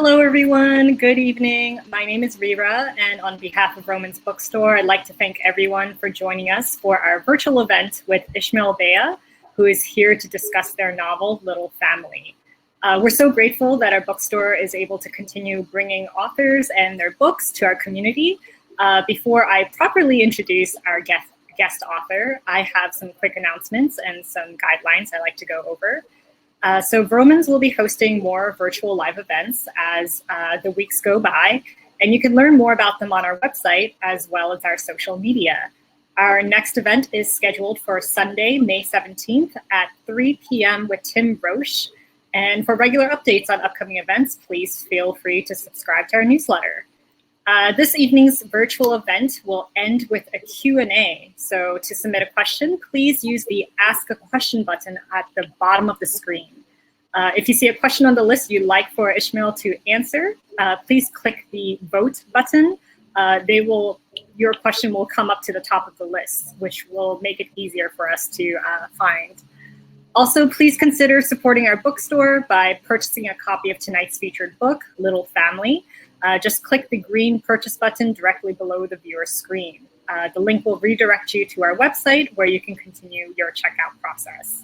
Hello, everyone. Good evening. My name is Rira, and on behalf of Vroman's Bookstore, I'd like to thank everyone for joining us for our virtual event with Ishmael Beah, who is here to discuss their novel, Little Family. We're so grateful that our bookstore is able to continue bringing authors and their books to our community. Before I properly introduce our guest author, I have some quick announcements and some guidelines I'd like to go over. So Vromans will be hosting more virtual live events as the weeks go by, and you can learn more about them on our website as well as our social media. Our next event is scheduled for Sunday, May 17th at 3 p.m. with Tim Roche. And for regular updates on upcoming events, please feel free to subscribe to our newsletter. This evening's virtual event will end with a Q&A. So to submit a question, please use the Ask a Question button at the bottom of the screen. If you see a question on the list you'd like for Ishmael to answer, please click the Vote button. Your question will come up to the top of the list, which will make it easier for us to find. Also, please consider supporting our bookstore by purchasing a copy of tonight's featured book, Little Family. Just click the green purchase button directly below the viewer's screen. The link will redirect you to our website where you can continue your checkout process.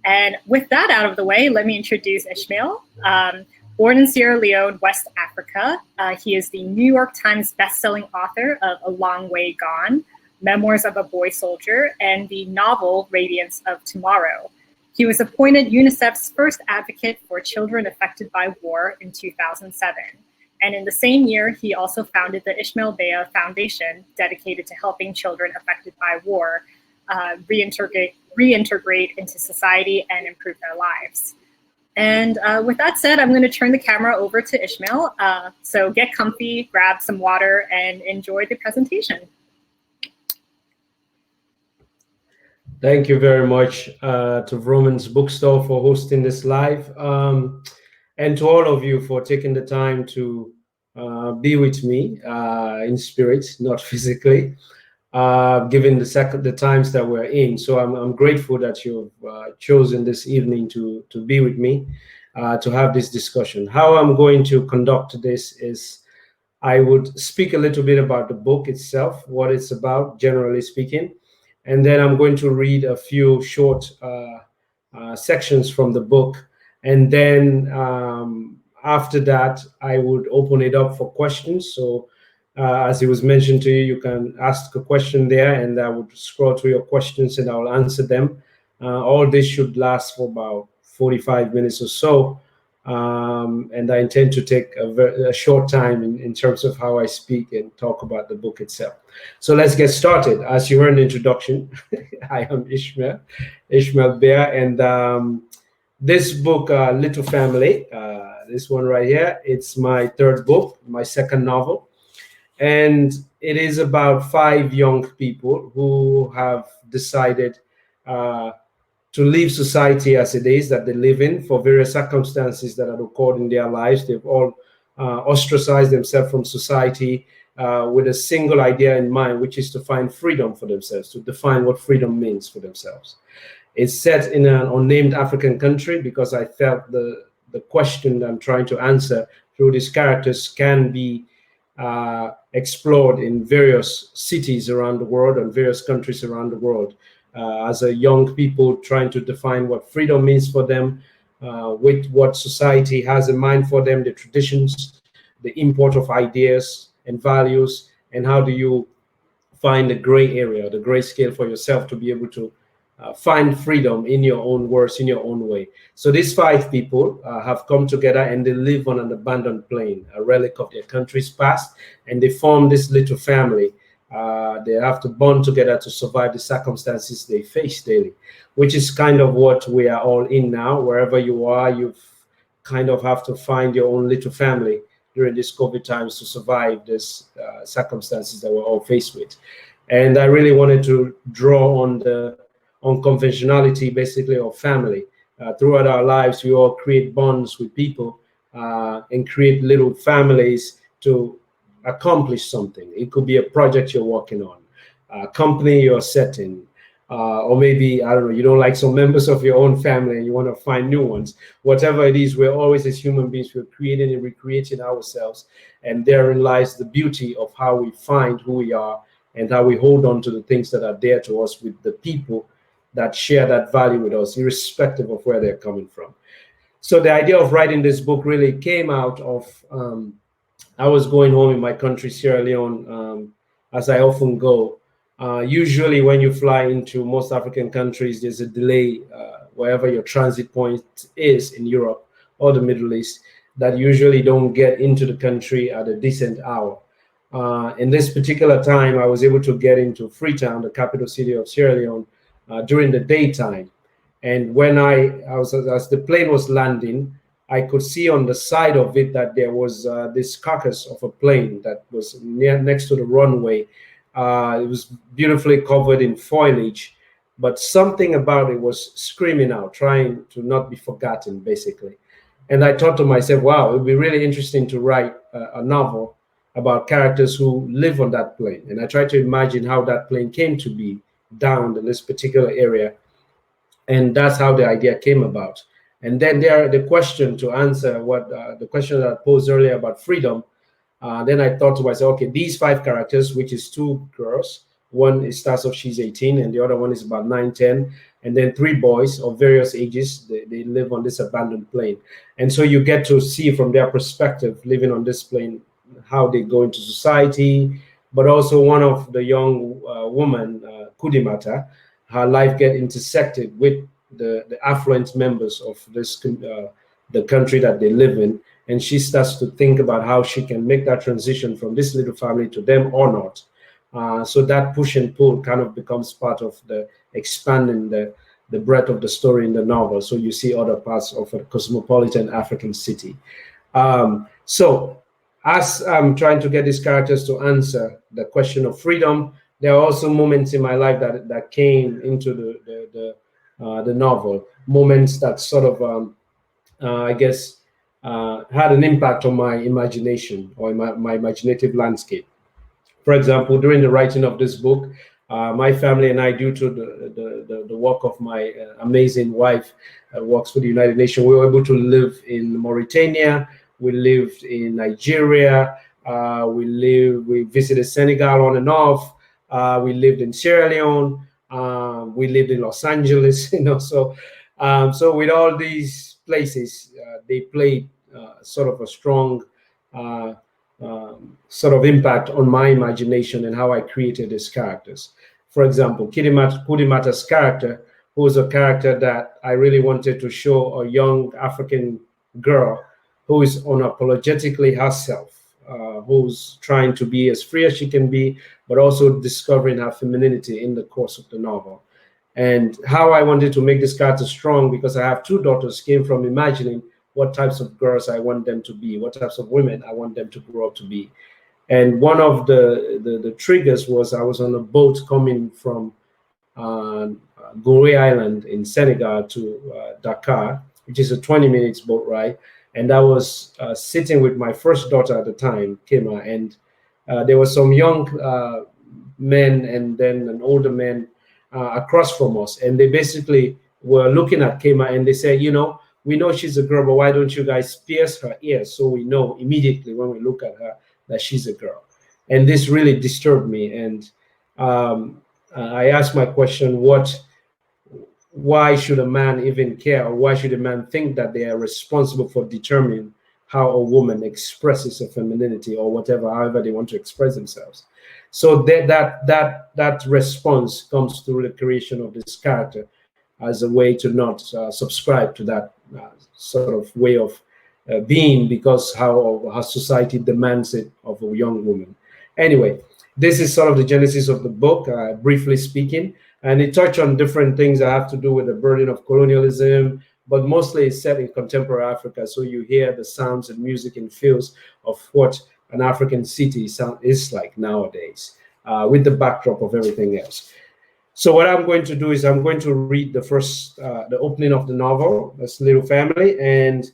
And with that out of the way, let me introduce Ishmael. Born in Sierra Leone, West Africa, he is the New York Times bestselling author of A Long Way Gone, Memoirs of a Boy Soldier, and the novel Radiance of Tomorrow. He was appointed UNICEF's first advocate for children affected by war in 2007. And in the same year, he also founded the Ishmael Beah Foundation, dedicated to helping children affected by war reintegrate into society and improve their lives. And with that said, I'm going to turn the camera over to Ishmael. So get comfy, grab some water, and enjoy the presentation. Thank you very much to Vroman's Bookstore for hosting this live. And to all of you for taking the time to be with me in spirit, not physically, given the times that we're in. So I'm grateful that you've chosen this evening to be with me, to have this discussion. How I'm going to conduct this is I would speak a little bit about the book itself, what it's about, generally speaking, and then I'm going to read a few short sections from the book. And then after that, I would open it up for questions. So as it was mentioned to you, you can ask a question there, and I would scroll through your questions and I'll answer them. All this should last for about 45 minutes or so. And I intend to take a short time in terms of how I speak and talk about the book itself. So let's get started. As you heard in the introduction, I am Ishmael Beah, and this book, Little Family, this one right here, it's my third book, my second novel. And it is about 5 young people who have decided to leave society as it is that they live in for various circumstances that have occurred in their lives. They've all ostracized themselves from society with a single idea in mind, which is to find freedom for themselves, to define what freedom means for themselves. It's set in an unnamed African country because I felt the question that I'm trying to answer through these characters can be explored in various cities around the world and various countries around the world. As a young people trying to define what freedom means for them, with what society has in mind for them, the traditions, the import of ideas and values, and how do you find the gray area, the gray scale for yourself to be able to find freedom in your own words, in your own way. So these 5 people have come together and they live on an abandoned plane, a relic of their country's past, and they form this little family. They have to bond together to survive the circumstances they face daily, which is kind of what we are all in now. Wherever you are, you kind of have to find your own little family during these COVID times to survive these circumstances that we're all faced with. And I really wanted to draw on the unconventionality, basically, of family. Throughout our lives, we all create bonds with people and create little families to accomplish something. It could be a project you're working on, a company you're setting, or maybe, I don't know, you don't like some members of your own family and you want to find new ones. Whatever it is, we're always, as human beings, we're creating and recreating ourselves. And therein lies the beauty of how we find who we are and how we hold on to the things that are dear to us with the people that share that value with us, irrespective of where they're coming from. So the idea of writing this book really came out of, I was going home in my country, Sierra Leone, as I often go. Usually when you fly into most African countries, there's a delay wherever your transit point is in Europe or the Middle East, that usually don't get into the country at a decent hour. In this particular time, I was able to get into Freetown, the capital city of Sierra Leone, during the daytime. And when as the plane was landing, I could see on the side of it that there was this carcass of a plane that was next to the runway. It was beautifully covered in foliage, but something about it was screaming out, trying to not be forgotten, basically. And I thought to myself, wow, it would be really interesting to write a novel about characters who live on that plane. And I tried to imagine how that plane came to be down in this particular area. And that's how the idea came about. And then the question to answer the question that I posed earlier about freedom, then I thought to myself, okay, these 5 characters, which is 2 girls, one starts off, she's 18, and the other one is about 9, 10, and then 3 boys of various ages, they live on this abandoned plane. And so you get to see from their perspective, living on this plane, how they go into society, but also one of the young woman, Kudimata, her life get intersected with the affluent members of this the country that they live in, and she starts to think about how she can make that transition from this little family to them or not. So that push and pull kind of becomes part of the expanding the breadth of the story in the novel. So you see other parts of a cosmopolitan African city. So as I'm trying to get these characters to answer the question of freedom, there are also moments in my life that came into the novel, moments that sort of, I guess, had an impact on my imagination or my imaginative landscape. For example, during the writing of this book, my family and I, due to the work of my amazing wife, works for the United Nations, we were able to live in Mauritania. We lived in Nigeria. We visited Senegal on and off. We lived in Sierra Leone. We lived in Los Angeles. So with all these places, they played sort of a strong sort of impact on my imagination and how I created these characters. For example, Kudimata's character, who was a character that I really wanted to show a young African girl who is unapologetically herself, who's trying to be as free as she can be, but also discovering her femininity in the course of the novel. And how I wanted to make this character strong, because I have 2 daughters, came from imagining what types of girls I want them to be, what types of women I want them to grow up to be. And one of the triggers was I was on a boat coming from Gorée Island in Senegal to Dakar, which is a 20 minutes boat ride. And I was sitting with my first daughter at the time, Kema, and there were some young men and then an older man across from us. And they basically were looking at Kema and they said, we know she's a girl, but why don't you guys pierce her ears so we know immediately when we look at her that she's a girl? And this really disturbed me. And I asked my question, why should a man even care, or why should a man think that they are responsible for determining how a woman expresses her femininity or however they want to express themselves? So that response comes through the creation of this character as a way to not subscribe to that sort of way of being, because how society demands it of a young woman. Anyway, this is sort of the genesis of the book, briefly speaking. And it touched on different things that have to do with the burden of colonialism, but mostly it's set in contemporary Africa. So you hear the sounds and music and feels of what an African city is like nowadays, with the backdrop of everything else. So what I'm going to do is I'm going to read the opening of the novel, This Little Family. And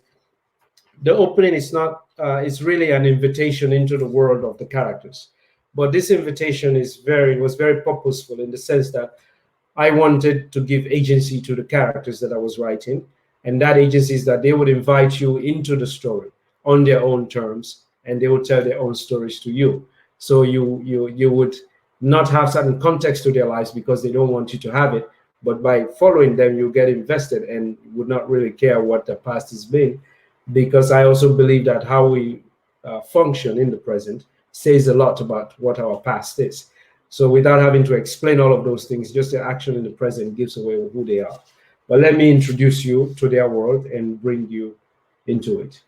the opening is it's really an invitation into the world of the characters. But this invitation was very purposeful in the sense that I wanted to give agency to the characters that I was writing, and that agency is that they would invite you into the story on their own terms, and they would tell their own stories to you. So you would not have certain context to their lives because they don't want you to have it, but by following them, you get invested and would not really care what the past has been, because I also believe that how we function in the present says a lot about what our past is. So without having to explain all of those things, just the action in the present gives away who they are. But let me introduce you to their world and bring you into it.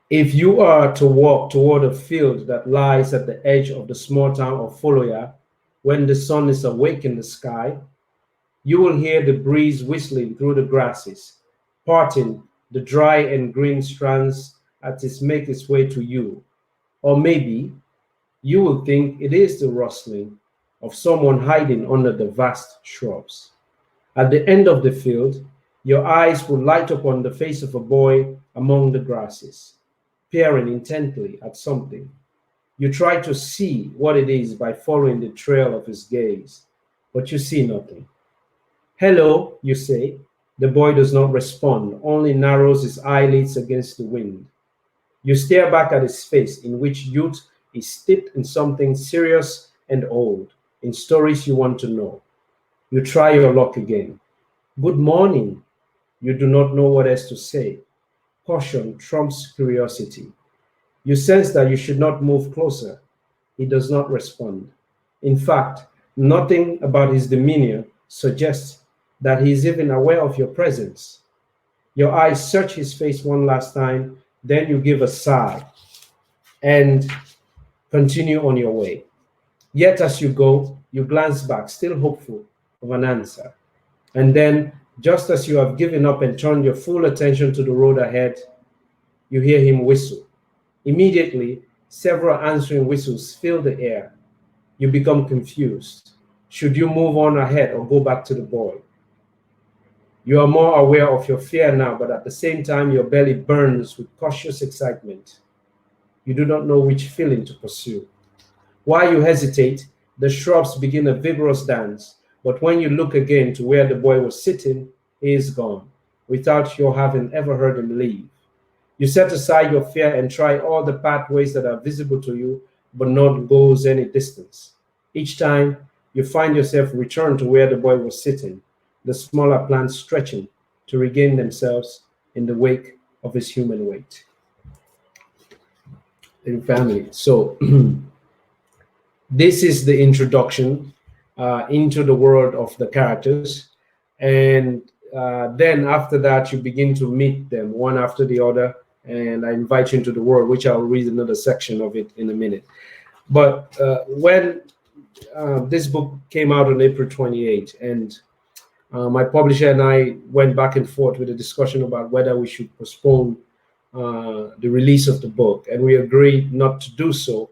If you are to walk toward a field that lies at the edge of the small town of Foloya, when the sun is awake in the sky, you will hear the breeze whistling through the grasses, parting the dry and green strands as it makes its way to you. Or maybe you will think it is the rustling of someone hiding under the vast shrubs. At the end of the field, your eyes will light upon the face of a boy among the grasses, peering intently at something. You try to see what it is by following the trail of his gaze, but you see nothing. Hello, you say. The boy does not respond, only narrows his eyelids against the wind. You stare back at his face, in which youth is steeped in something serious and old, in stories you want to know. You try your luck again. Good morning. You do not know what else to say. Caution trumps curiosity. You sense that you should not move closer. He does not respond. In fact, nothing about his demeanor suggests that he is even aware of your presence. Your eyes search his face one last time, then you give a sigh and continue on your way. Yet as you go, you glance back, still hopeful of an answer. And then, just as you have given up and turned your full attention to the road ahead, you hear him whistle. Immediately, several answering whistles fill the air. You become confused. Should you move on ahead or go back to the boy? You are more aware of your fear now, but at the same time, your belly burns with cautious excitement. You do not know which feeling to pursue. While you hesitate, the shrubs begin a vigorous dance, but when you look again to where the boy was sitting, he is gone, without your having ever heard him leave. You set aside your fear and try all the pathways that are visible to you, but not goes any distance. Each time, you find yourself return to where the boy was sitting, the smaller plants stretching to regain themselves in the wake of his human weight. In family. So this is the introduction into the world of the characters. And then after that, you begin to meet them one after the other. And I invite you into the world, which I'll read another section of it in a minute. But when this book came out on April 28, and my publisher and I went back and forth with a discussion about whether we should postpone the release of the book. And we agreed not to do so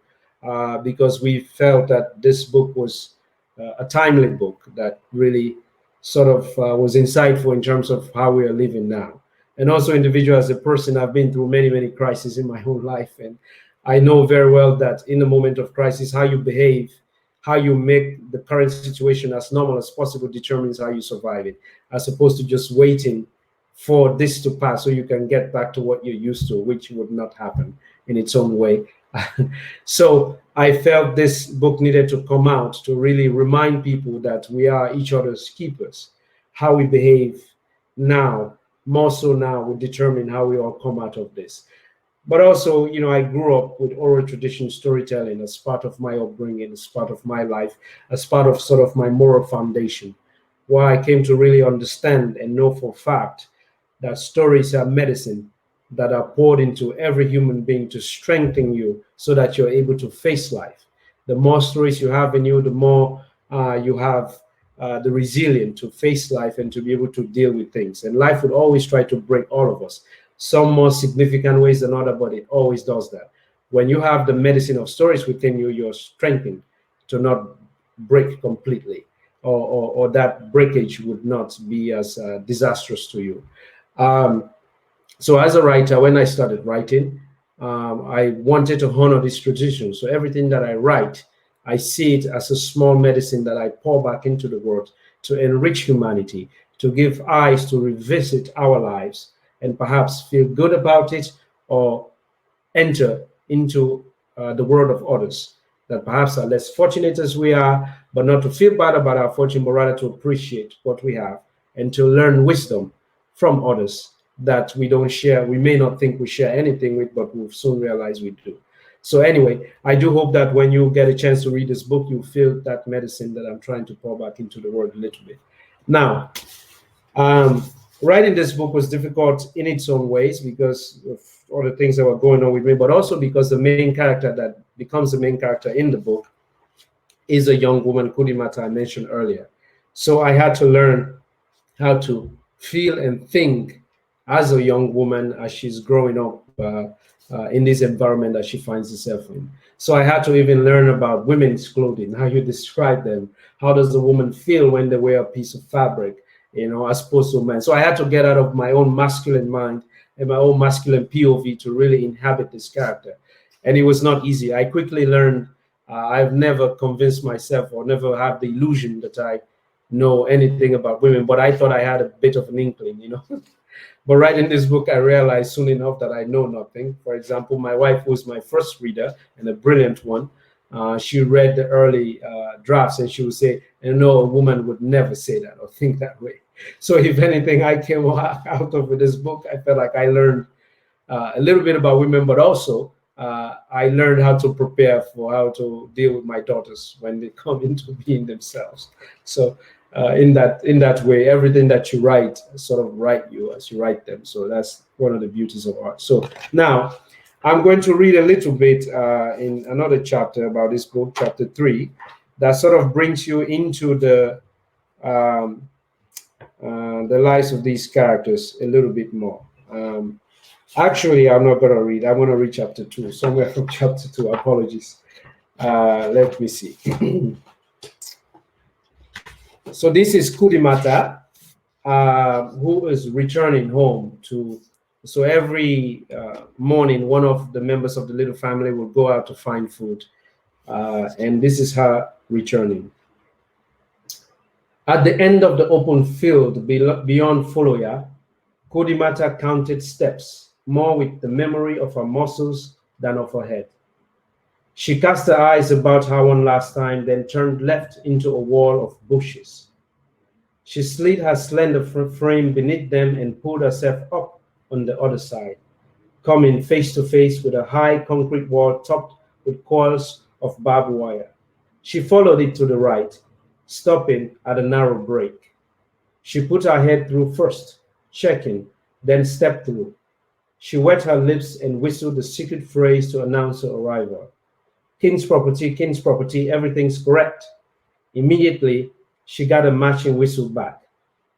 because we felt that this book was a timely book that really sort of was insightful in terms of how we are living now. And also individual as a person, I've been through many, many crises in my whole life. And I know very well that in a moment of crisis, how you behave, how you make the current situation as normal as possible determines how you survive it, as opposed to just waiting for this to pass so you can get back to what you're used to, which would not happen in its own way. So I felt this book needed to come out to really remind people that we are each other's keepers. How we behave now, more so now, will determine how we all come out of this. But also, you know, I grew up with oral tradition storytelling as part of my upbringing, as part of my life, as part of sort of my moral foundation, where I came to really understand and know for a fact that stories are medicine that are poured into every human being to strengthen you so that you're able to face life. The more stories you have in you, the more you have the resilience to face life and to be able to deal with things. And life would always try to break all of us, some more significant ways than other, but it always does that. When you have the medicine of stories within you, you're strengthened to not break completely, or that breakage would not be as disastrous to you. So as a writer, when I started writing, I wanted to honor this tradition. So everything that I write, I see it as a small medicine that I pour back into the world to enrich humanity, to give eyes to revisit our lives and perhaps feel good about it or enter into the world of others that perhaps are less fortunate as we are, but not to feel bad about our fortune, but rather to appreciate what we have and to learn wisdom from others that we don't share. We may not think we share anything with, but we'll soon realize we do. So anyway, I do hope that when you get a chance to read this book, you feel that medicine that I'm trying to pour back into the world a little bit. Now, writing this book was difficult in its own ways because of all the things that were going on with me, but also because the main character that becomes the main character in the book is a young woman, Kudimata, I mentioned earlier. So I had to learn how to feel and think as a young woman as she's growing up in this environment that she finds herself in. So I had to even learn about women's clothing, how you describe them. How does a woman feel when they wear a piece of fabric, as opposed to men? So I had to get out of my own masculine mind and my own masculine POV to really inhabit this character. And it was not easy. I quickly learned I've never convinced myself or never had the illusion that I know anything about women, but I thought I had a bit of an inkling, But writing this book, I realized soon enough that I know nothing. For example, my wife was my first reader and a brilliant one. She read the early drafts and she would say, a woman would never say that or think that way. So if anything, I came out of this book, I felt like I learned a little bit about women, but also I learned how to prepare for how to deal with my daughters when they come into being themselves. So in that way, everything that you write sort of write you as you write them. So that's one of the beauties of art. So now I'm going to read a little bit in another chapter about this book, chapter 3, that sort of brings you into the lives of these characters a little bit more. Actually, I'm not going to read. I'm going to read chapter 2, somewhere from chapter 2. Apologies. Let me see. So this is Kudimata, who is returning home to. So every morning, one of the members of the little family will go out to find food. And this is her returning. At the end of the open field beyond Foloya, Kudimata counted steps, more with the memory of her muscles than of her head. She cast her eyes about her one last time, then turned left into a wall of bushes. She slid her slender frame beneath them and pulled herself up on the other side, coming face to face with a high concrete wall topped with coils of barbed wire. She followed it to the right, stopping at a narrow break. She put her head through first, checking, then stepped through. She wet her lips and whistled the secret phrase to announce her arrival. King's property, everything's correct. Immediately, she got a matching whistle back.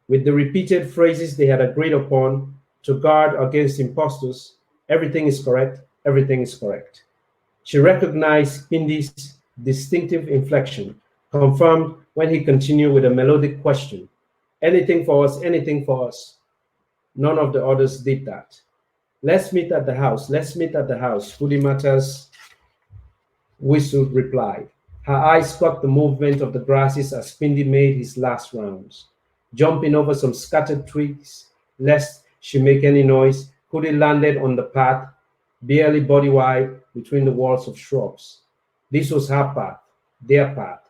With the repeated phrases they had agreed upon to guard against impostors, everything is correct, everything is correct. She recognized Pindy's distinctive inflection, confirmed when he continued with a melodic question. Anything for us, anything for us. None of the others did that. Let's meet at the house, let's meet at the house, Kudimata's whistle replied. Her eyes caught the movement of the grasses as Pindy made his last rounds. Jumping over some scattered twigs, lest she make any noise, Kudi landed on the path, barely body wide between the walls of shrubs. This was her path, their path.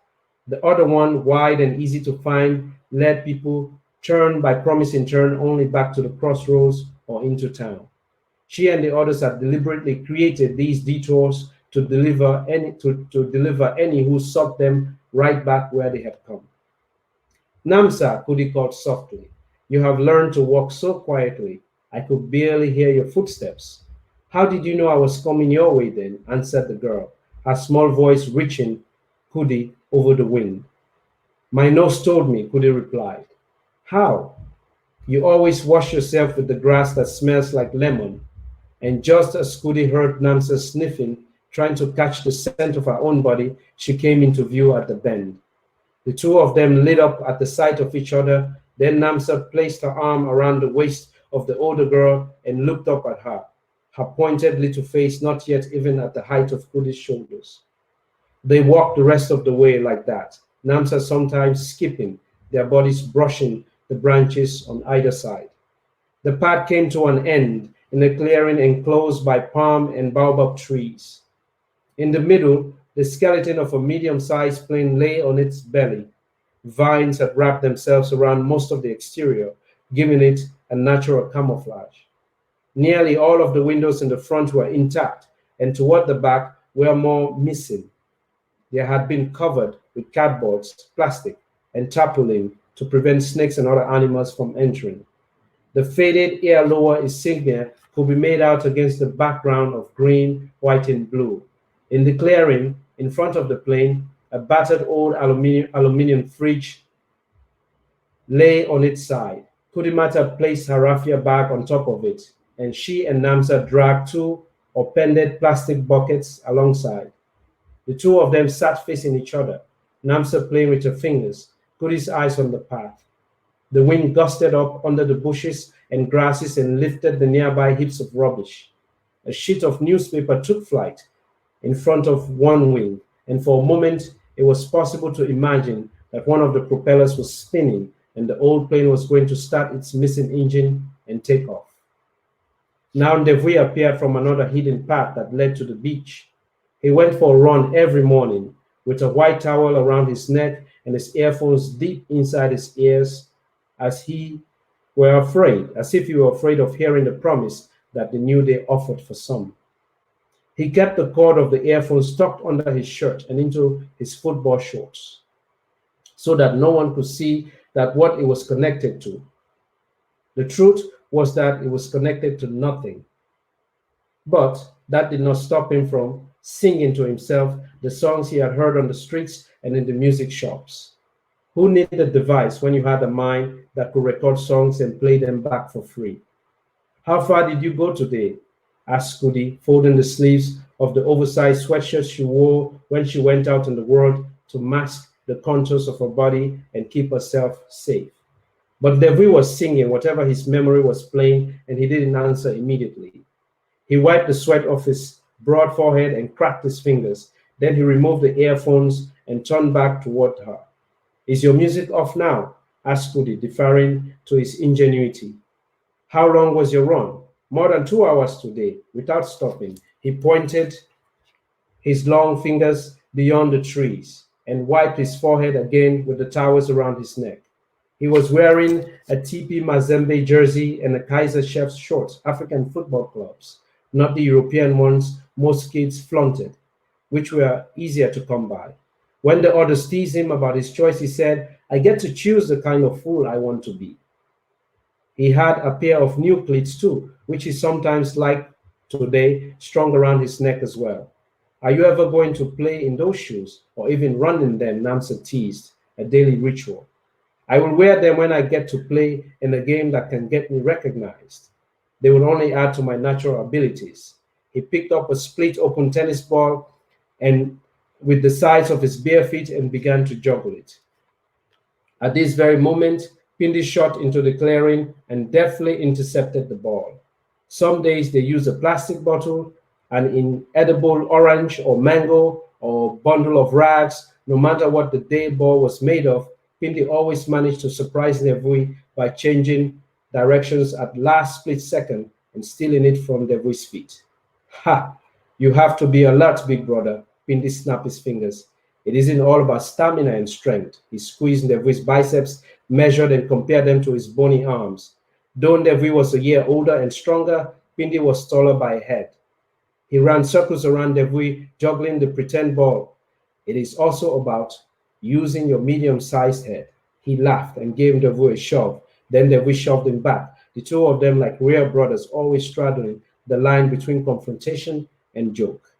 The other one, wide and easy to find, led people turn by promising turn only back to the crossroads or into town. She and the others had deliberately created these detours to deliver any who sought them right back where they had come. Namsa, Kudi called softly. You have learned to walk so quietly, I could barely hear your footsteps. How did you know I was coming your way then? Answered the girl, her small voice reaching Kudi over the wind. My nose told me, Kudi replied. How? You always wash yourself with the grass that smells like lemon. And just as Kudi heard Namsa sniffing, trying to catch the scent of her own body, she came into view at the bend. The two of them lit up at the sight of each other. Then Namsa placed her arm around the waist of the older girl and looked up at her pointed little face not yet even at the height of Kudi's shoulders. They walked the rest of the way like that, Namsa sometimes skipping, their bodies brushing the branches on either side. The path came to an end in a clearing enclosed by palm and baobab trees. In the middle, the skeleton of a medium-sized plane lay on its belly. Vines had wrapped themselves around most of the exterior, giving it a natural camouflage. Nearly all of the windows in the front were intact, and toward the back were more missing. They had been covered with cardboard, plastic, and tarpaulin to prevent snakes and other animals from entering. The faded air lower insignia could be made out against the background of green, white, and blue. In the clearing, in front of the plane, a battered old aluminium fridge lay on its side. Kudimata placed her raffia bag on top of it, and she and Namsa dragged two appended plastic buckets alongside. The two of them sat facing each other, Namsa playing with her fingers, Kudi's eyes on the path. The wind gusted up under the bushes and grasses and lifted the nearby heaps of rubbish. A sheet of newspaper took flight in front of one wing, and for a moment it was possible to imagine that one of the propellers was spinning and the old plane was going to start its missing engine and take off. Now Ndevui appeared from another hidden path that led to the beach. He went for a run every morning with a white towel around his neck and his earphones deep inside his ears as if he were afraid of hearing the promise that the new day offered for some. He kept the cord of the earphones tucked under his shirt and into his football shorts so that no one could see that what it was connected to. The truth was that it was connected to nothing. But that did not stop him from singing to himself the songs he had heard on the streets and in the music shops. Who needed a device when you had a mind that could record songs and play them back for free? How far did you go today? Asked Kudi, folding the sleeves of the oversized sweatshirt she wore when she went out in the world to mask the contours of her body and keep herself safe. But Ndevui was singing whatever his memory was playing, and he didn't answer immediately. He wiped the sweat off his broad forehead and cracked his fingers. Then he removed the earphones and turned back toward her. Is your music off now? Asked Kudi, deferring to his ingenuity. How long was your run? More than 2 hours today, without stopping. He pointed his long fingers beyond the trees and wiped his forehead again with the towels around his neck. He was wearing a TP Mazembe jersey and a Kaiser Chiefs shorts, African football clubs, not the European ones most kids flaunted, which were easier to come by. When the others teased him about his choice, he said, I get to choose the kind of fool I want to be. He had a pair of new cleats too, which he sometimes liked today, strung around his neck as well. Are you ever going to play in those shoes or even run in them? Namsa teased, a daily ritual. I will wear them when I get to play in a game that can get me recognized. They will only add to my natural abilities. He picked up a split open tennis ball and with the sides of his bare feet and began to juggle it. At this very moment, Pindi shot into the clearing and deftly intercepted the ball. Some days they use a plastic bottle, an inedible orange or mango or bundle of rags. No matter what the day ball was made of, Pindi always managed to surprise Ndevui by changing directions at last split second and stealing it from Ndevui's feet. Ha! You have to be alert, big brother. Pindi snapped his fingers. It isn't all about stamina and strength. He squeezed Ndevui's biceps, measured and compared them to his bony arms. Though Ndevui was a year older and stronger, Pindi was taller by a head. He ran circles around Ndevui, juggling the pretend ball. It is also about using your medium-sized head. He laughed and gave Ndevui a shove. Then Ndevui shoved him back, the two of them like real brothers, always straddling the line between confrontation and joke.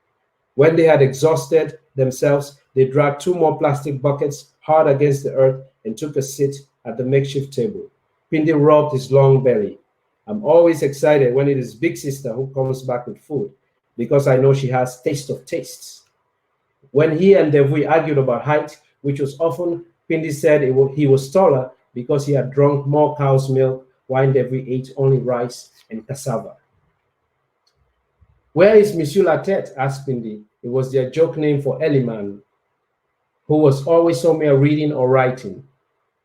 When they had exhausted themselves, they dragged two more plastic buckets hard against the earth and took a seat at the makeshift table. Pindi rubbed his long belly. I'm always excited when it is Big Sister who comes back with food, because I know she has taste of tastes. When he and Ndevui argued about height, which was often, Pindi said he was taller because he had drunk more cow's milk while Ndevui ate only rice and cassava. Where is Monsieur Latet? Asked Pindi. It was their joke name for Eliman, who was always somewhere reading or writing.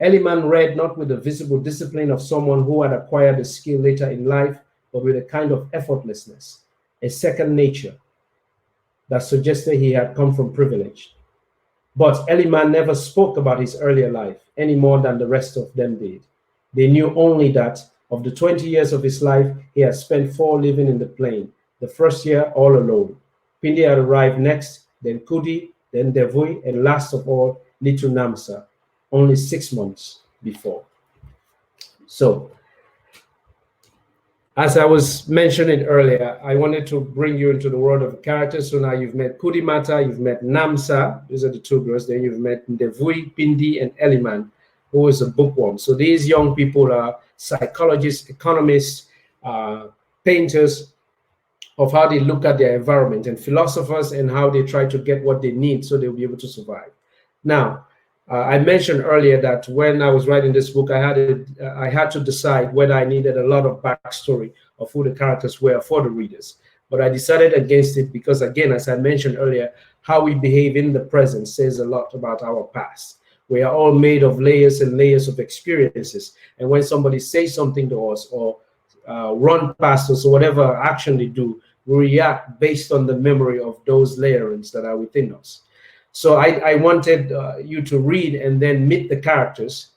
Eliman read not with the visible discipline of someone who had acquired the skill later in life, but with a kind of effortlessness, a second nature that suggested he had come from privilege. But Eliman never spoke about his earlier life any more than the rest of them did. They knew only that of the 20 years of his life, he had spent 4 living in the plain, the first year all alone. Pindi had arrived next, then Kudi, then Devui, and last of all, Little Namsa, only 6 months before. So, as I was mentioning earlier, I wanted to bring you into the world of characters. So now you've met Kudimata, you've met Namsa, these are the 2 girls, then you've met Devui, Pindi, and Eliman, who is a bookworm. So these young people are psychologists, economists, painters, of how they look at their environment, and philosophers, and how they try to get what they need so they'll be able to survive. Now, I mentioned earlier that when I was writing this book, I had to decide whether I needed a lot of backstory of who the characters were for the readers. But I decided against it because, again, as I mentioned earlier, how we behave in the present says a lot about our past. We are all made of layers and layers of experiences. And when somebody says something to us or run past us or whatever action they do, we react based on the memory of those layerings that are within us. So I wanted you to read and then meet the characters.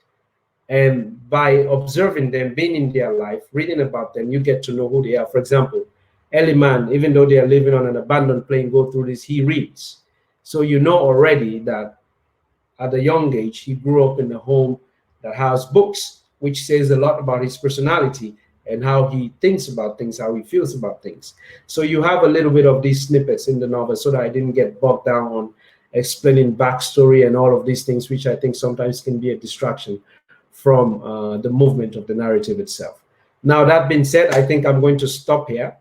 And by observing them, being in their life, reading about them, you get to know who they are. For example, Eliman, even though they are living on an abandoned plane, go through this, he reads. So you know already that at a young age, he grew up in a home that has books, which says a lot about his personality and how he thinks about things, how he feels about things. So you have a little bit of these snippets in the novel so that I didn't get bogged down on explaining backstory and all of these things, which I think sometimes can be a distraction from the movement of the narrative itself. Now, that being said, I think I'm going to stop here.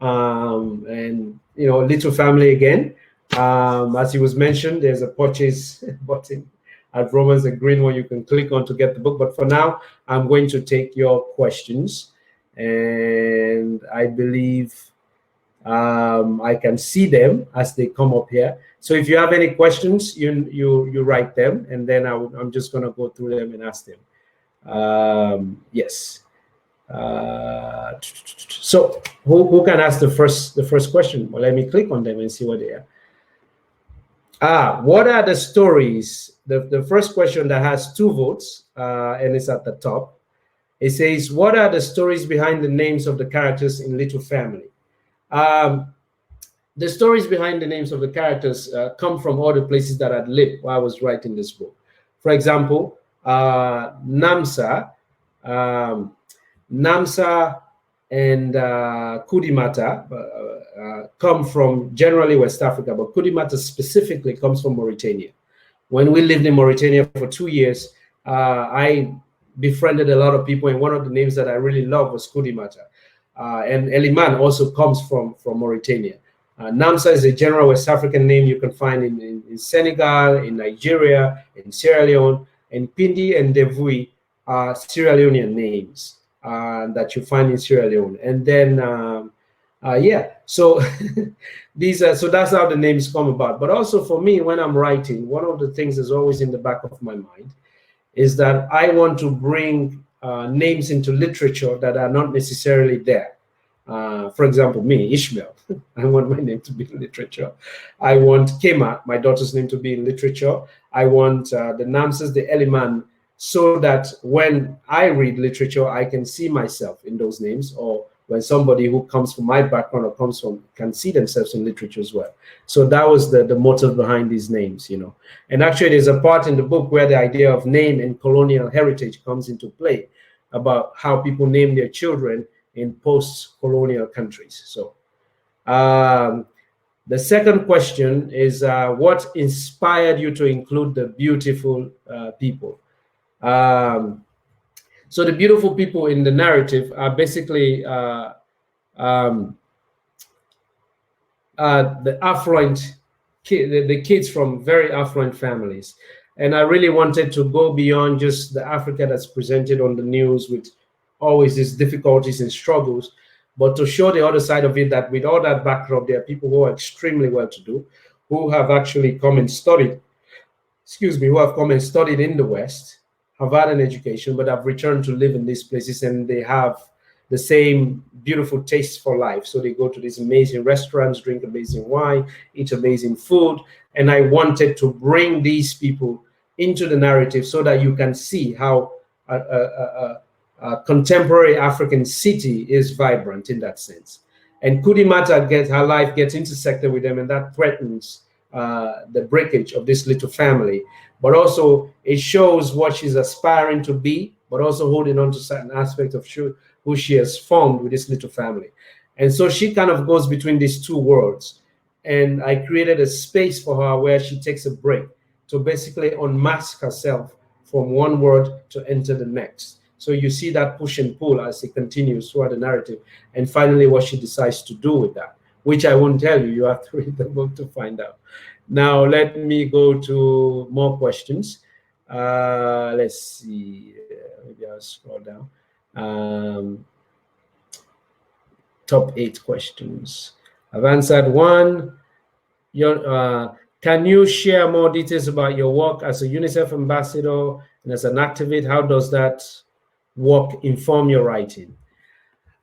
And, you know, Little Family again. As it was mentioned, there's a purchase button at Vroman, a green one you can click on to get the book. But for now, I'm going to take your questions. And I believe I can see them as they come up here. So if you have any questions, you write them, and then I'm just going to go through them and ask them. Yes. So who can ask the first question? Well, let me click on them and see what they are. What are the stories? The first question that has 2 votes, and it's at the top. It says, what are the stories behind the names of the characters in Little Family? The stories behind the names of the characters come from all the places that I'd lived while I was writing this book. For example, Namsa and Kudimata come from generally West Africa, but Kudimata specifically comes from Mauritania. When we lived in Mauritania for 2 years, I befriended a lot of people, and one of the names that I really loved was Kudimata. And Eliman also comes from Mauritania. Namsa is a general West African name you can find in Senegal, in Nigeria, in Sierra Leone, and Pindi and Devui are Sierra Leonean names that you find in Sierra Leone. And then, so so that's how the names come about. But also for me, when I'm writing, one of the things that's always in the back of my mind is that I want to bring names into literature that are not necessarily there. For example, me, Ishmael, I want my name to be in literature. I want Kema, my daughter's name, to be in literature. I want the Namsas, the Eliman, so that when I read literature, I can see myself in those names, or when somebody who comes from my background or comes from can see themselves in literature as well. So that was the motive behind these names, you know. And actually, there's a part in the book where the idea of name and colonial heritage comes into play, about how people name their children in post-colonial countries. So the second question is, what inspired you to include the beautiful people? So the beautiful people in the narrative are basically the affluent the kids from very affluent families. And I really wanted to go beyond just the Africa that's presented on the news with always these difficulties and struggles, but to show the other side of it, that with all that backdrop, there are people who are extremely well-to-do, who have actually come and studied excuse me, who have come and studied in the West, have had an education, but have returned to live in these places, and they have the same beautiful taste for life. So they go to these amazing restaurants, drink amazing wine, eat amazing food. And I wanted to bring these people into the narrative so that you can see how a contemporary African city is vibrant in that sense. And Kudimata her life gets intersected with them, and that threatens the breakage of this little family. But also it shows what she's aspiring to be, but also holding on to certain aspects of who she has formed with this little family. And so she kind of goes between these two worlds. And I created a space for her where she takes a break to basically unmask herself from one world to enter the next. So you see that push and pull as it continues throughout the narrative. And finally, what she decides to do with that, which I won't tell you. You have to read the book to find out. Now, let me go to more questions. Let's see. Maybe I'll scroll down. Top 8 questions. I've answered one. Can you share more details about your work as a UNICEF ambassador and as an activist? How does that work inform your writing?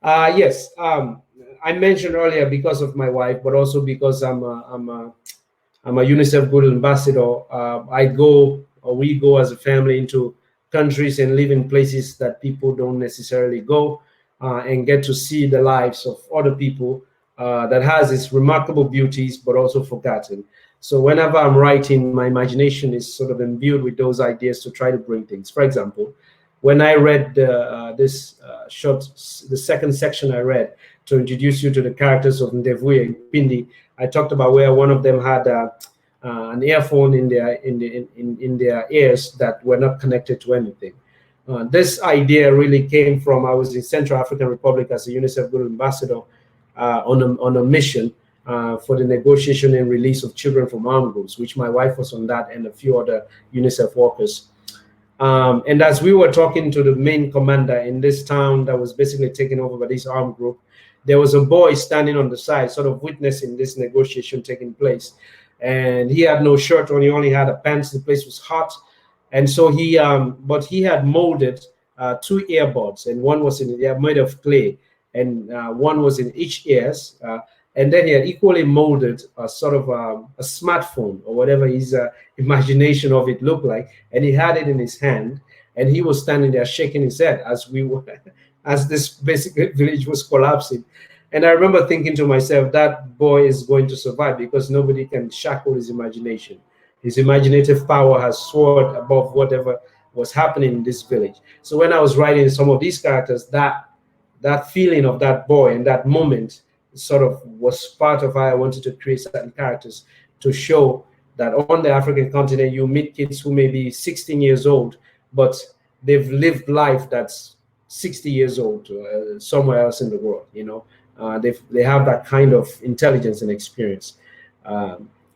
Yes. I mentioned earlier because of my wife, but also because I'm a UNICEF Good Ambassador. We go as a family into countries and live in places that people don't necessarily go, and get to see the lives of other people that has its remarkable beauties, but also forgotten. So whenever I'm writing, my imagination is sort of imbued with those ideas to try to bring things. For example, when I read the second section I read to introduce you to the characters of Ndevue and Pindi, I talked about where one of them had an earphone in their ears that were not connected to anything. This idea really came from, I was in Central African Republic as a UNICEF Good Ambassador on a mission for the negotiation and release of children from armed groups, which my wife was on that and a few other UNICEF workers. And as we were talking to the main commander in this town that was basically taken over by this armed group, there was a boy standing on the side, sort of witnessing this negotiation taking place. And he had no shirt on, he only had a pants, the place was hot. And so but he had molded 2 earbuds, and one was made of clay, and one was in each ears. And then he had equally molded a sort of a smartphone or whatever his imagination of it looked like, and he had it in his hand, and he was standing there shaking his head as this basic village was collapsing. And I remember thinking to myself, that boy is going to survive because nobody can shackle his imagination. His imaginative power has soared above whatever was happening in this village. So when I was writing some of these characters, that feeling of that boy and that moment sort of was part of how I wanted to create certain characters to show that on the African continent, you meet kids who may be 16 years old, but they've lived life that's 60 years old somewhere else in the world. They have that kind of intelligence and experience.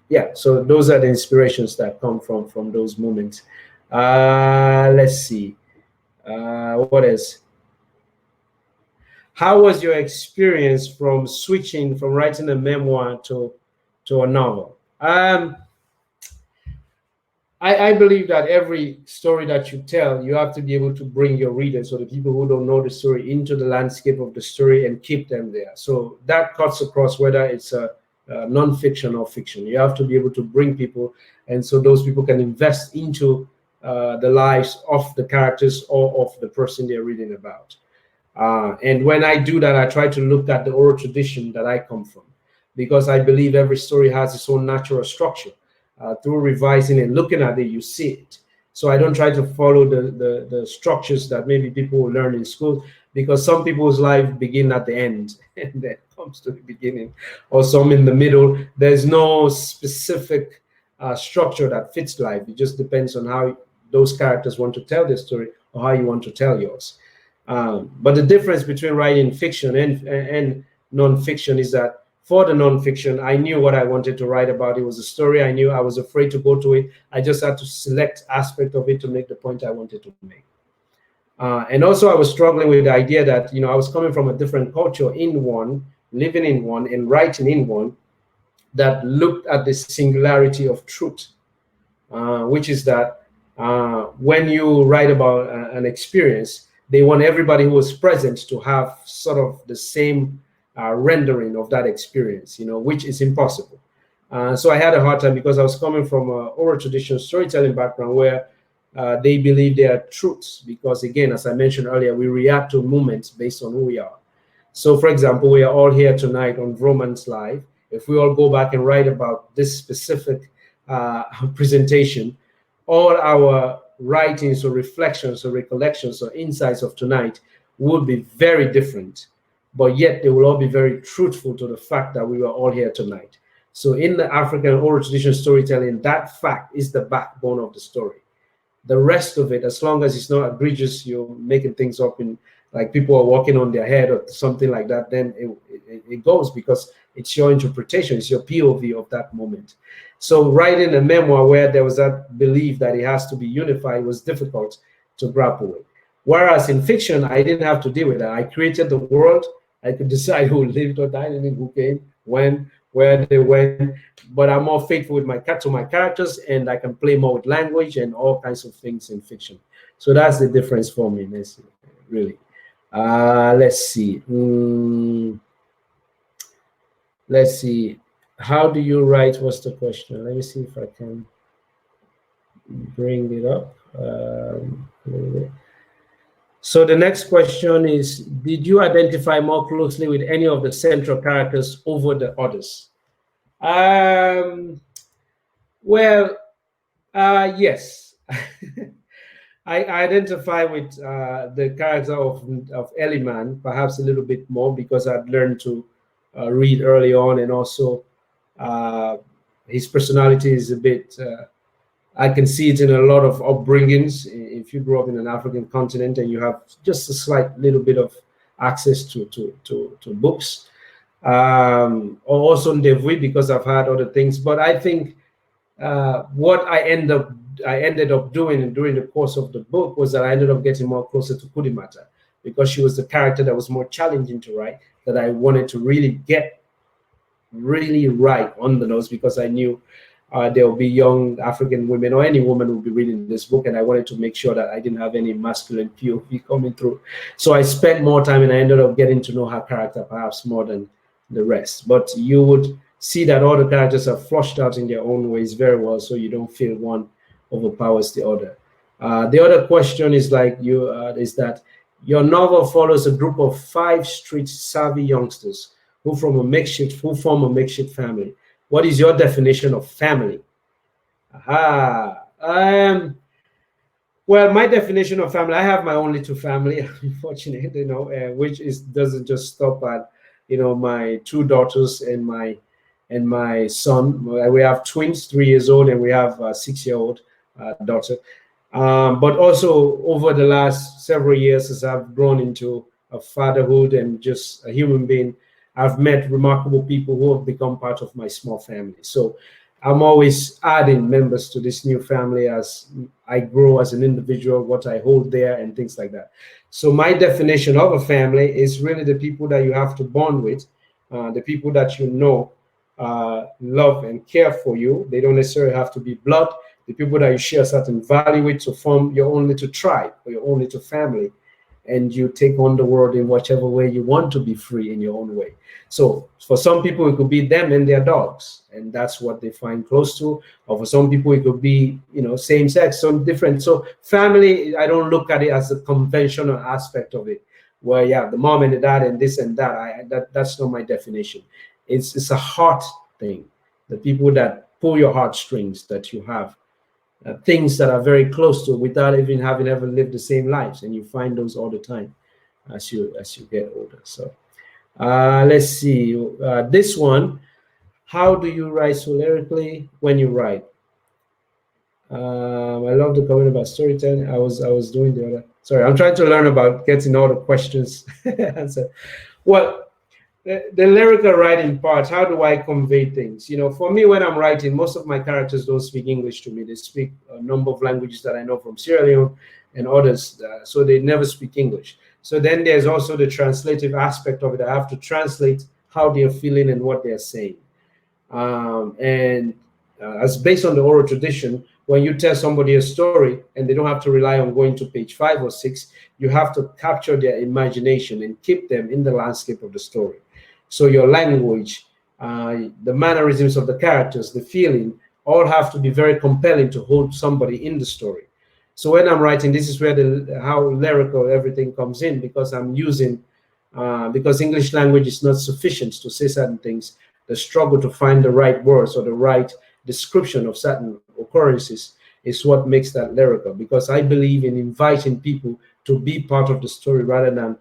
Yeah, so those are the inspirations that come from those moments. Let's see. What else? How was your experience from switching from writing a memoir to a novel? I believe that every story that you tell, you have to be able to bring your readers, or the people who don't know the story, into the landscape of the story and keep them there. So that cuts across whether it's a non-fiction or fiction. You have to be able to bring people, and so those people can invest into the lives of the characters or of the person they're reading about. And when I do that, I try to look at the oral tradition that I come from, because I believe every story has its own natural structure. Through revising and looking at it, you see it. So I don't try to follow the structures that maybe people will learn in school, because some people's life begin at the end and then comes to the beginning, or some in the middle. There's no specific structure that fits life. It just depends on how those characters want to tell their story or how you want to tell yours. But the difference between writing fiction and non-fiction is that for the non-fiction, I knew what I wanted to write about. It was a story I knew. I was afraid to go to it. I just had to select aspect of it to make the point I wanted to make. And also I was struggling with the idea that, I was coming from a different culture in one, living in one, and writing in one, that looked at the singularity of truth which is that when you write about an experience, they want everybody who was present to have sort of the same rendering of that experience, which is impossible. So I had a hard time because I was coming from an oral traditional storytelling background where they believe they are truths because, again, as I mentioned earlier, we react to moments based on who we are. So, for example, we are all here tonight on Vroman's Live. If we all go back and write about this specific presentation, all our writings or reflections or recollections or insights of tonight would be very different, but yet they will all be very truthful to the fact that we were all here tonight. So in the African oral tradition storytelling, that fact is the backbone of the story. The rest of it, as long as it's not egregious, you're making things up in like people are walking on their head or something like that, then it goes because it's your interpretation, it's your POV of that moment. So writing a memoir where there was that belief that it has to be unified was difficult to grapple with. Whereas in fiction, I didn't have to deal with that. I created the world. I could decide who lived or died and who came, when, where they went. But I'm more faithful with my characters, and I can play more with language and all kinds of things in fiction. So that's the difference for me, really. Let's see. Let's see. How do you write? What's the question? Let me see if I can bring it up. So the next question is, did you identify more closely with any of the central characters over the others? Well, yes. I identify with the character of Eliman perhaps a little bit more because I'd learned to read early on, and also his personality is a bit, I can see it in a lot of upbringings. If you grew up in an African continent and you have just a slight little bit of access to books, or also Ndevui because I've had other things. But I think what I ended up doing during the course of the book was that I ended up getting more closer to Kudimata because she was the character that was more challenging to write, that I wanted to really get right on the nose because I knew there will be young African women or any woman who will be reading this book, and I wanted to make sure that I didn't have any masculine POV coming through. So I spent more time and I ended up getting to know her character perhaps more than the rest. But you would see that all the characters are flushed out in their own ways very well, so you don't feel one overpowers the other. The other question is is that your novel follows a group of 5 street-savvy youngsters who form a makeshift family. What is your definition of family? Well, my definition of family, I have my own little family, unfortunately, which doesn't just stop at, my 2 daughters and my son. We have twins, 3 years old, and we have a 6-year-old daughter. But also over the last several years, as I've grown into a fatherhood and just a human being, I've met remarkable people who have become part of my small family. So I'm always adding members to this new family as I grow as an individual, what I hold there and things like that. So my definition of a family is really the people that you have to bond with, the people that love and care for you. They don't necessarily have to be blood. The people that you share a certain value with to form your own little tribe or your own little family. And you take on the world in whichever way you want to be free in your own way. So for some people, it could be them and their dogs, and that's what they find close to. Or for some people, it could be, same sex, some different. So family, I don't look at it as a conventional aspect of it, where you have the mom and the dad and this and that. That's not my definition. It's a heart thing. The people that pull your heartstrings, that you have. Things that are very close to without even having ever lived the same lives, and you find those all the time as you get older. So let's see this one. How do you write so lyrically when you write? I love the comment about storytelling. I was doing the other. Sorry, I'm trying to learn about getting all the questions answered. Well, the lyrical writing part, how do I convey things? For me, when I'm writing, most of my characters don't speak English to me. They speak a number of languages that I know from Sierra Leone and others, so they never speak English. So then there's also the translative aspect of it. I have to translate how they're feeling and what they're saying. And as based on the oral tradition, when you tell somebody a story and they don't have to rely on going to page 5 or 6, you have to capture their imagination and keep them in the landscape of the story. So your language, the mannerisms of the characters, the feeling, all have to be very compelling to hold somebody in the story. So when I'm writing, this is where how lyrical everything comes in, because I'm using, because English language is not sufficient to say certain things, the struggle to find the right words or the right description of certain occurrences is what makes that lyrical, because I believe in inviting people to be part of the story rather than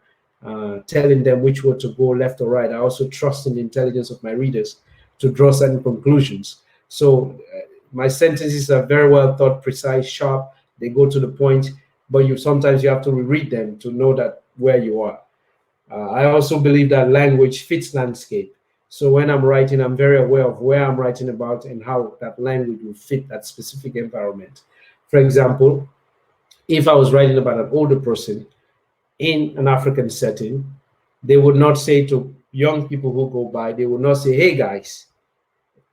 telling them which way to go, left or right. I also trust in the intelligence of my readers to draw certain conclusions. So my sentences are very well thought, precise, sharp. They go to the point, but sometimes you have to reread them to know that where you are. I also believe that language fits landscape. So when I'm writing, I'm very aware of where I'm writing about and how that language will fit that specific environment. For example, if I was writing about an older person in an African setting, they would not say to young people who go by, they would not say, hey guys.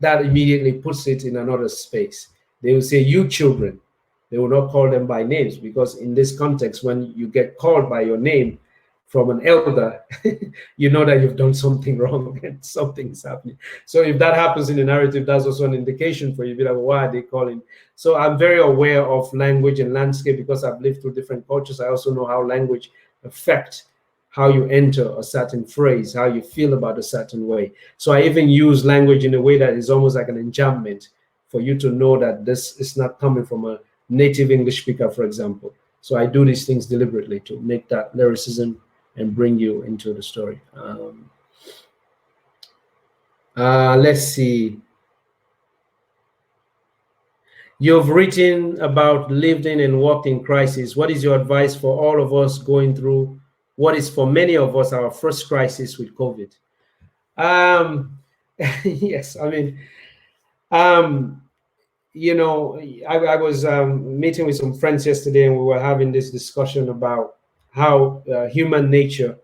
That immediately puts it in another space. They will say, you children. They will not call them by names, because in this context, when you get called by your name from an elder, you know that you've done something wrong and something's happening. So if that happens in the narrative, that's also an indication for you. Be like, why are they calling? So I'm very aware of language and landscape because I've lived through different cultures. I also know how language affects how you enter a certain phrase, how you feel about a certain way. So I even use language in a way that is almost like an enjambment for you to know that this is not coming from a native English speaker, for example. So I do these things deliberately to make that lyricism and bring you into the story. Let's see. You've written about lived in and walked in crisis. What is your advice for all of us going through what is for many of us our first crisis with COVID? Yes, I mean, you know, I was meeting with some friends yesterday, and we were having this discussion about how human nature,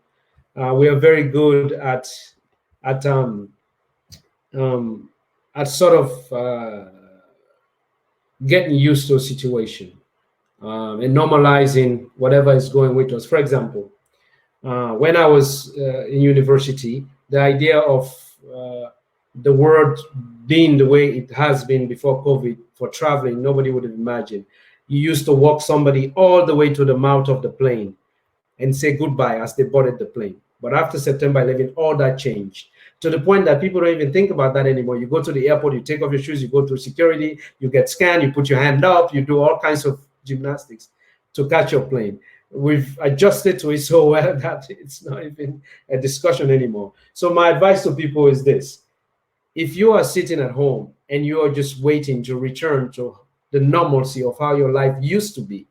we are very good at sort of getting used to a situation and normalizing whatever is going with us. For example, when I was in university, the idea of the world being the way it has been before COVID for traveling, nobody would have imagined. You used to walk somebody all the way to the mouth of the plane and say goodbye as they boarded the plane. But after September 11, all that changed to the point that people don't even think about that anymore. You go to the airport, you take off your shoes, you go through security, you get scanned, you put your hand up, you do all kinds of gymnastics to catch your plane. We've adjusted to it so well that it's not even a discussion anymore. So my advice to people is this: if you are sitting at home and you are just waiting to return to the normalcy of how your life used to be,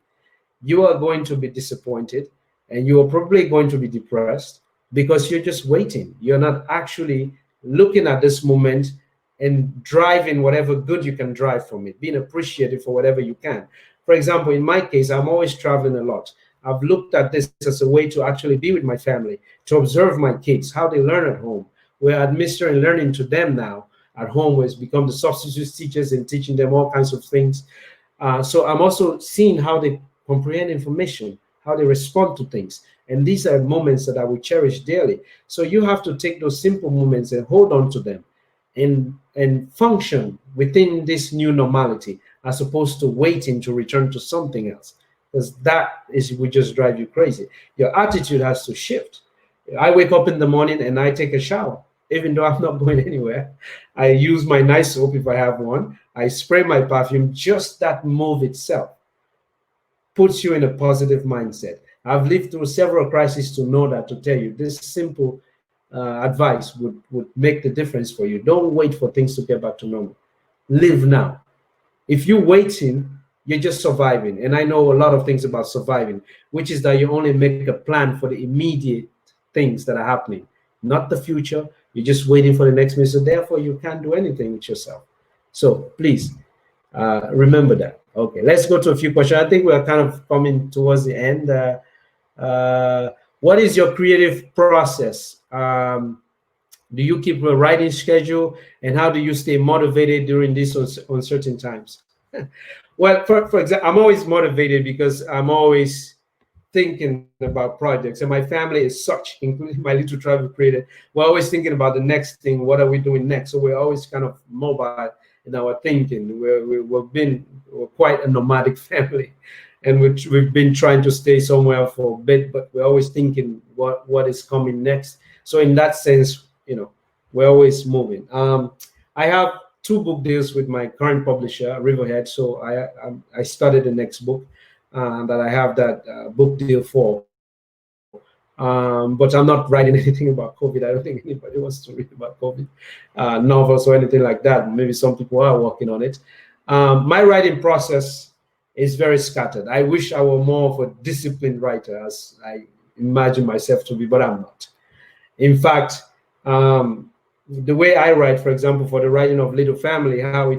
you are going to be disappointed and you are probably going to be depressed because you're just waiting. You're not actually looking at this moment and driving whatever good you can drive from it, being appreciative for whatever you can. For example, in my case, I'm always traveling a lot. I've looked at this as a way to actually be with my family, to observe my kids, how they learn at home. We're administering learning to them now at home, where it's become the substitute teachers and teaching them all kinds of things. So I'm also seeing how they comprehend information, how they respond to things. And these are moments that I will cherish daily. So you have to take those simple moments and hold on to them and function within this new normality, as opposed to waiting to return to something else, because that will just drive you crazy. Your attitude has to shift. I wake up in the morning and I take a shower, even though I'm not going anywhere. I use my nice soap if I have one. I spray my perfume. Just that move itself puts you in a positive mindset. I've lived through several crises to know that, to tell you this simple advice would make the difference for you. Don't wait for things to get back to normal. Live now. If you're waiting, you're just surviving. And I know a lot of things about surviving, which is that you only make a plan for the immediate things that are happening, not the future. You're just waiting for the next minute. So therefore, you can't do anything with yourself. So please remember that. Okay, let's go to a few questions. I think we're kind of coming towards the end. What is your creative process? Do you keep a writing schedule, and how do you stay motivated during these uncertain times? Well, for example, I'm always motivated because I'm always thinking about projects, and my family is such, including my little travel creator. We're always thinking about the next thing. What are we doing next? So we're always kind of mobile in our thinking. We're quite a nomadic family, and we've been trying to stay somewhere for a bit, but we're always thinking what is coming next. So in that sense, we're always moving. I have 2 book deals with my current publisher, Riverhead. So I started the next book that I have that book deal for. But I'm not writing anything about COVID. I don't think anybody wants to read about COVID novels or anything like that. Maybe some people are working on it. My writing process is very scattered. I wish I were more of a disciplined writer, as I imagine myself to be, but I'm not. In fact, the way I write, for example, for the writing of Little Family, how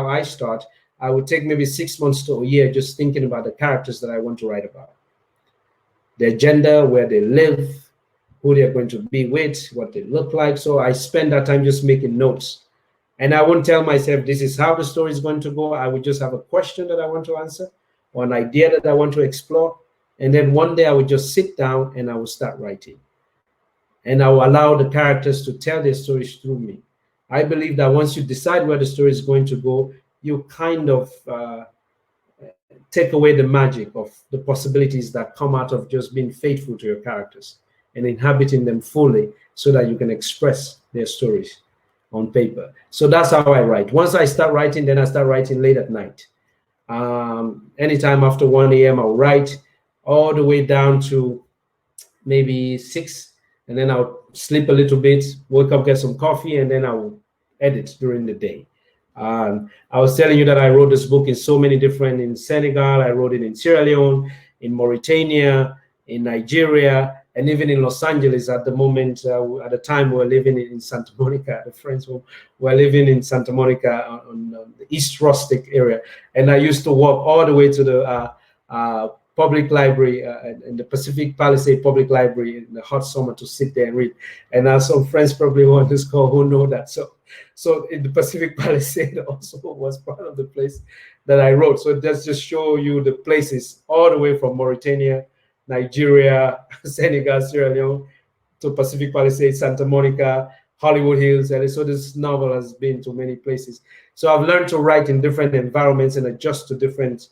I start, I would take maybe 6 months to a year just thinking about the characters that I want to write about, their gender, where they live, who they're going to be with, what they look like. So I spend that time just making notes. And I won't tell myself this is how the story is going to go. I would just have a question that I want to answer or an idea that I want to explore. And then one day I would just sit down and I would start writing. And I will allow the characters to tell their stories through me. I believe that once you decide where the story is going to go, you kind of take away the magic of the possibilities that come out of just being faithful to your characters and inhabiting them fully so that you can express their stories on paper. So that's how I write. Once I start writing, then I start writing late at night. Anytime after 1 a.m., I'll write all the way down to maybe 6, and then I'll sleep a little bit, wake up, get some coffee, and then I'll edit during the day. I was telling you that I wrote this book in so many different, in Senegal, I wrote it in Sierra Leone, in Mauritania, in Nigeria, and even in Los Angeles at the moment. At the time, we were living in Santa Monica. The friends were living in Santa Monica on the East Rustic area. And I used to walk all the way to the public library in the Pacific Palisade Public Library in the hot summer to sit there and read. And I have some friends probably on this call who know that. So in the Pacific Palisade also was part of the place that I wrote. So it does just show you the places all the way from Mauritania, Nigeria, Senegal, Sierra Leone, to Pacific Palisades, Santa Monica, Hollywood Hills. And so this novel has been to many places. So I've learned to write in different environments and adjust to different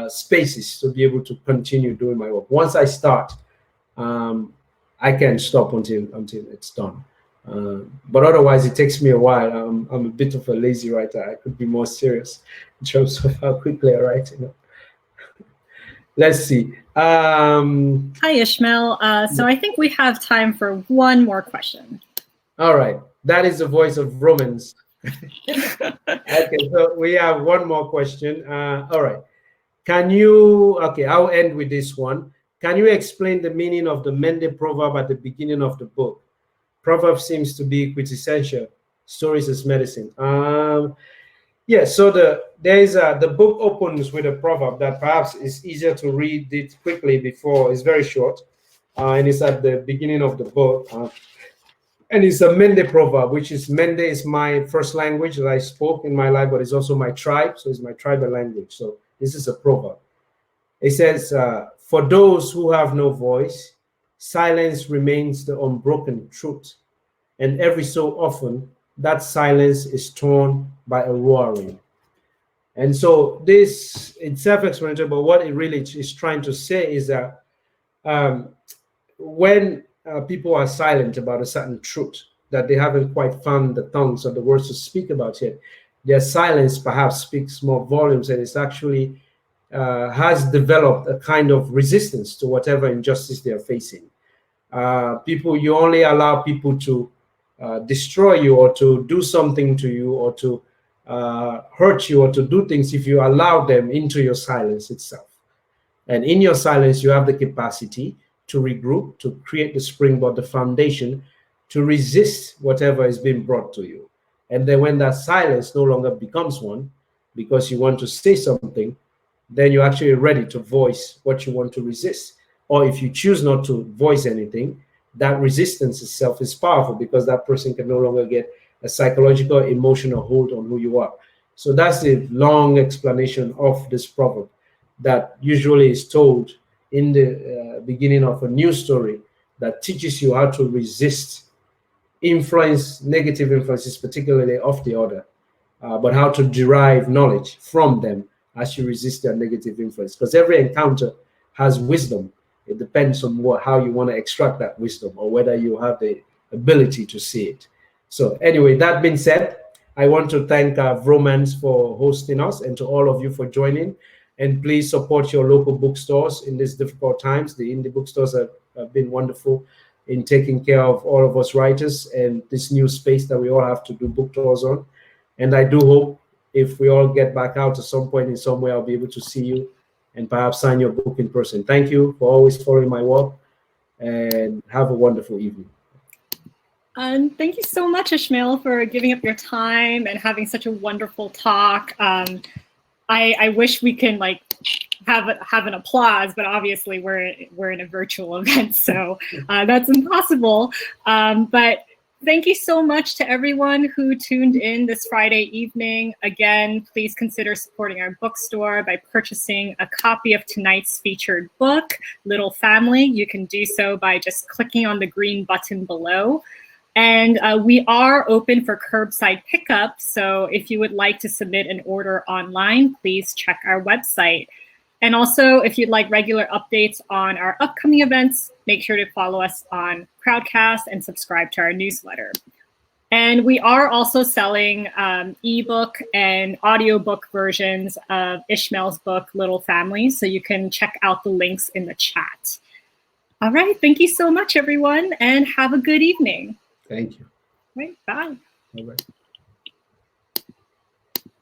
spaces to be able to continue doing my work. Once I start, I can't stop until it's done. But otherwise, it takes me a while. I'm a bit of a lazy writer. I could be more serious in terms of how quickly I write. Let's see. Hi, Ishmael. So I think we have time for one more question. All right. That is the voice of Vroman. Okay, so we have one more question. All right. I'll end with this one. Can you explain the meaning of the Mende proverb at the beginning of the book? Proverb seems to be quintessential. Stories as medicine. Yeah, so the book opens with a proverb that perhaps is easier to read it quickly before. It's very short, and it's at the beginning of the book. And it's a Mende proverb, which is Mende is my first language that I spoke in my life, but it's also my tribe, so it's my tribal language. So this is a proverb. It says, for those who have no voice, silence remains the unbroken truth. And every so often, that silence is torn by a roaring. And so this, it's self-explanatory, but what it really is trying to say is that when people are silent about a certain truth that they haven't quite found the tongues or the words to speak about yet, their silence perhaps speaks more volumes, and it's actually has developed a kind of resistance to whatever injustice they're facing. You only allow people to destroy you or to do something to you or to hurt you or to do things if you allow them into your silence itself. And in your silence, you have the capacity to regroup, to create the springboard, the foundation, to resist whatever is being brought to you. And then when that silence no longer becomes one, because you want to say something, then you're actually ready to voice what you want to resist. Or if you choose not to voice anything, that resistance itself is powerful, because that person can no longer get a psychological, emotional hold on who you are. So that's the long explanation of this proverb that usually is told in the beginning of a news story, that teaches you how to resist negative influences, particularly of the other, but how to derive knowledge from them as you resist their negative influence. Because every encounter has wisdom. It depends on how you want to extract that wisdom, or whether you have the ability to see it. So anyway, that being said, I want to thank Vroman for hosting us, and to all of you for joining. And please support your local bookstores in these difficult times. The indie bookstores have been wonderful in taking care of all of us writers, and this new space that we all have to do book tours on. And I do hope if we all get back out at some point in somewhere, I'll be able to see you and perhaps sign your book in person. Thank you for always following my work, and have a wonderful evening. And thank you so much, Ishmael, for giving up your time and having such a wonderful talk. I wish we can have an applause, but obviously we're in a virtual event, so that's impossible. But thank you so much to everyone who tuned in this Friday evening. Again, please consider supporting our bookstore by purchasing a copy of tonight's featured book, Little Family. You can do so by just clicking on the green button below. And we are open for curbside pickup. So if you would like to submit an order online, please check our website. And also, if you'd like regular updates on our upcoming events, make sure to follow us on Crowdcast and subscribe to our newsletter. And we are also selling ebook and audiobook versions of Ishmael's book, Little Family. So you can check out the links in the chat. All right. Thank you so much, everyone, and have a good evening. Thank you. Right. Bye. All right.